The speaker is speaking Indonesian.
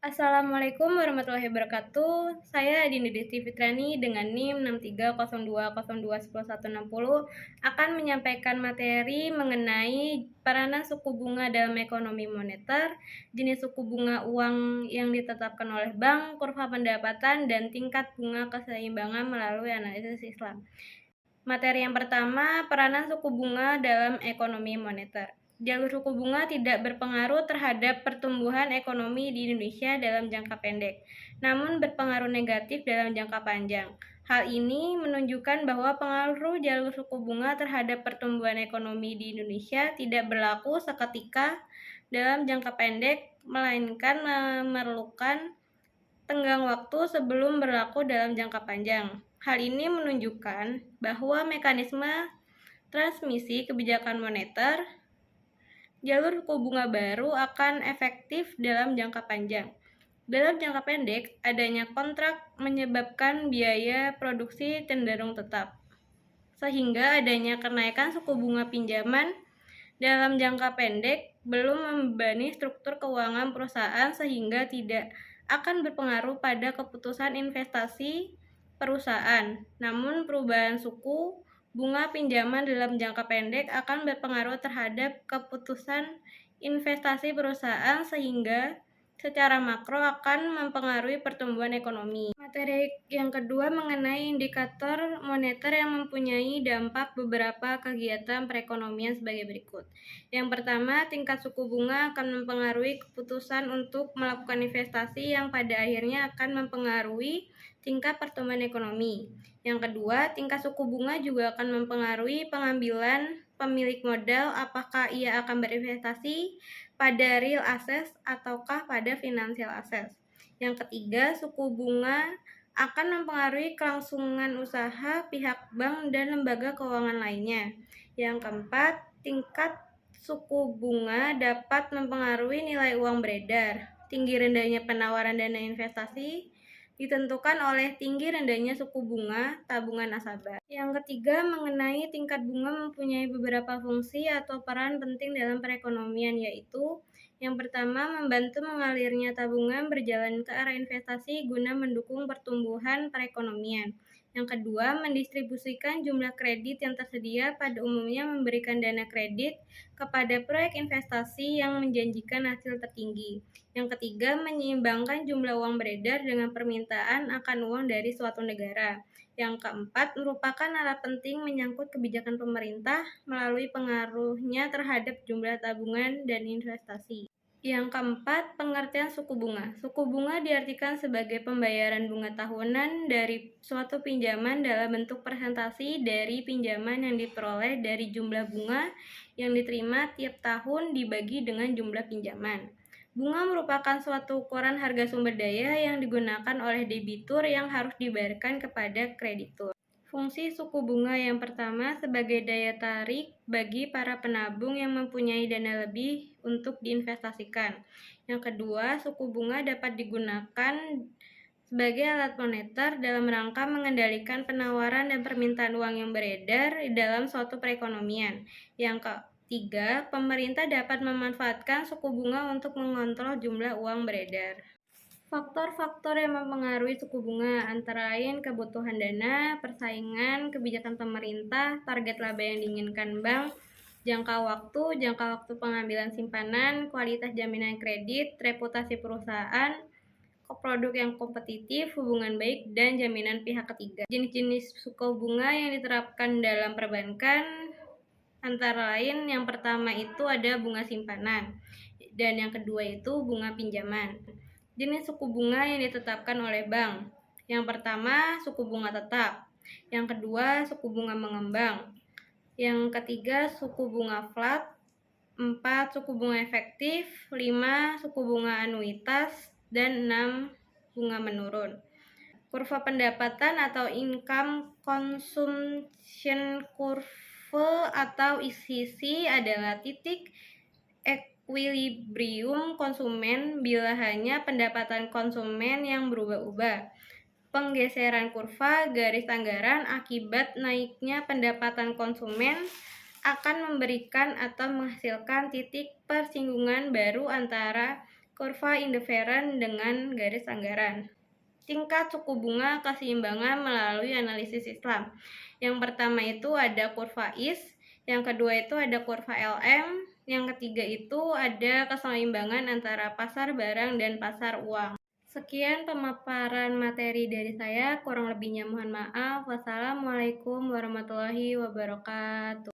Assalamualaikum warahmatullahi wabarakatuh. Saya Adini Desti Fitrani dengan NIM 6302021160 akan menyampaikan materi mengenai peranan suku bunga dalam ekonomi moneter, jenis suku bunga uang yang ditetapkan oleh bank, kurva pendapatan, dan tingkat bunga keseimbangan melalui analisis Islam. Materi yang pertama, peranan suku bunga dalam ekonomi moneter. Jalur suku bunga tidak berpengaruh terhadap pertumbuhan ekonomi di Indonesia dalam jangka pendek, namun berpengaruh negatif dalam jangka panjang. Hal ini menunjukkan bahwa pengaruh jalur suku bunga terhadap pertumbuhan ekonomi di Indonesia tidak berlaku seketika dalam jangka pendek, melainkan memerlukan tenggang waktu sebelum berlaku dalam jangka panjang. Hal ini menunjukkan bahwa mekanisme transmisi kebijakan moneter jalur suku bunga baru akan efektif dalam jangka panjang. Dalam jangka pendek, adanya kontrak menyebabkan biaya produksi cenderung tetap, sehingga adanya kenaikan suku bunga pinjaman dalam jangka pendek belum membebani struktur keuangan perusahaan sehingga tidak akan berpengaruh pada keputusan investasi perusahaan. Namun perubahan suku bunga pinjaman dalam jangka pendek akan berpengaruh terhadap keputusan investasi perusahaan sehingga secara makro akan mempengaruhi pertumbuhan ekonomi. Materi yang kedua mengenai indikator moneter yang mempunyai dampak beberapa kegiatan perekonomian sebagai berikut. Yang pertama, tingkat suku bunga akan mempengaruhi keputusan untuk melakukan investasi yang pada akhirnya akan mempengaruhi tingkat pertumbuhan ekonomi. Yang kedua, tingkat suku bunga juga akan mempengaruhi pengambilan pemilik modal apakah ia akan berinvestasi pada real assets ataukah pada financial assets. Yang ketiga, suku bunga akan mempengaruhi kelangsungan usaha pihak bank dan lembaga keuangan lainnya. Yang keempat, tingkat suku bunga dapat mempengaruhi nilai uang beredar. Tinggi rendahnya penawaran dana investasi ditentukan oleh tinggi rendahnya suku bunga tabungan nasabah. Yang ketiga, mengenai tingkat bunga mempunyai beberapa fungsi atau peran penting dalam perekonomian, yaitu yang pertama, membantu mengalirnya tabungan berjalan ke arah investasi guna mendukung pertumbuhan perekonomian. Yang kedua, mendistribusikan jumlah kredit yang tersedia, pada umumnya memberikan dana kredit kepada proyek investasi yang menjanjikan hasil tertinggi. Yang ketiga, menyeimbangkan jumlah uang beredar dengan permintaan akan uang dari suatu negara. Yang keempat, merupakan alat penting menyangkut kebijakan pemerintah melalui pengaruhnya terhadap jumlah tabungan dan investasi. Yang keempat, pengertian suku bunga. Suku bunga diartikan sebagai pembayaran bunga tahunan dari suatu pinjaman dalam bentuk persentase dari pinjaman yang diperoleh dari jumlah bunga yang diterima tiap tahun dibagi dengan jumlah pinjaman. Bunga merupakan suatu ukuran harga sumber daya yang digunakan oleh debitur yang harus dibayarkan kepada kreditur. Fungsi suku bunga yang pertama sebagai daya tarik bagi para penabung yang mempunyai dana lebih untuk diinvestasikan. Yang kedua, suku bunga dapat digunakan sebagai alat moneter dalam rangka mengendalikan penawaran dan permintaan uang yang beredar dalam suatu perekonomian. Yang ketiga, pemerintah dapat memanfaatkan suku bunga untuk mengontrol jumlah uang beredar. Faktor-faktor yang mempengaruhi suku bunga antara lain kebutuhan dana, persaingan, kebijakan pemerintah, target laba yang diinginkan bank, jangka waktu pengambilan simpanan, kualitas jaminan kredit, reputasi perusahaan, produk yang kompetitif, hubungan baik, dan jaminan pihak ketiga. Jenis-jenis suku bunga yang diterapkan dalam perbankan antara lain yang pertama itu ada bunga simpanan dan yang kedua itu bunga pinjaman. Jenis suku bunga yang ditetapkan oleh bank. Yang pertama, suku bunga tetap. Yang kedua, suku bunga mengembang. Yang ketiga, suku bunga flat. 4, suku bunga efektif. 5, suku bunga anuitas. Dan 6, bunga menurun. Kurva pendapatan atau income consumption curve atau ICC adalah titik equilibrium konsumen bila hanya pendapatan konsumen yang berubah-ubah. Penggeseran kurva garis anggaran akibat naiknya pendapatan konsumen akan memberikan atau menghasilkan titik persinggungan baru antara kurva indifferent dengan garis anggaran. Tingkat suku bunga keseimbangan melalui analisis Islam. Yang pertama itu ada kurva IS, yang kedua itu ada kurva LM, yang ketiga itu ada keseimbangan antara pasar barang dan pasar uang. Sekian pemaparan materi dari saya, kurang lebihnya mohon maaf. Wassalamualaikum warahmatullahi wabarakatuh.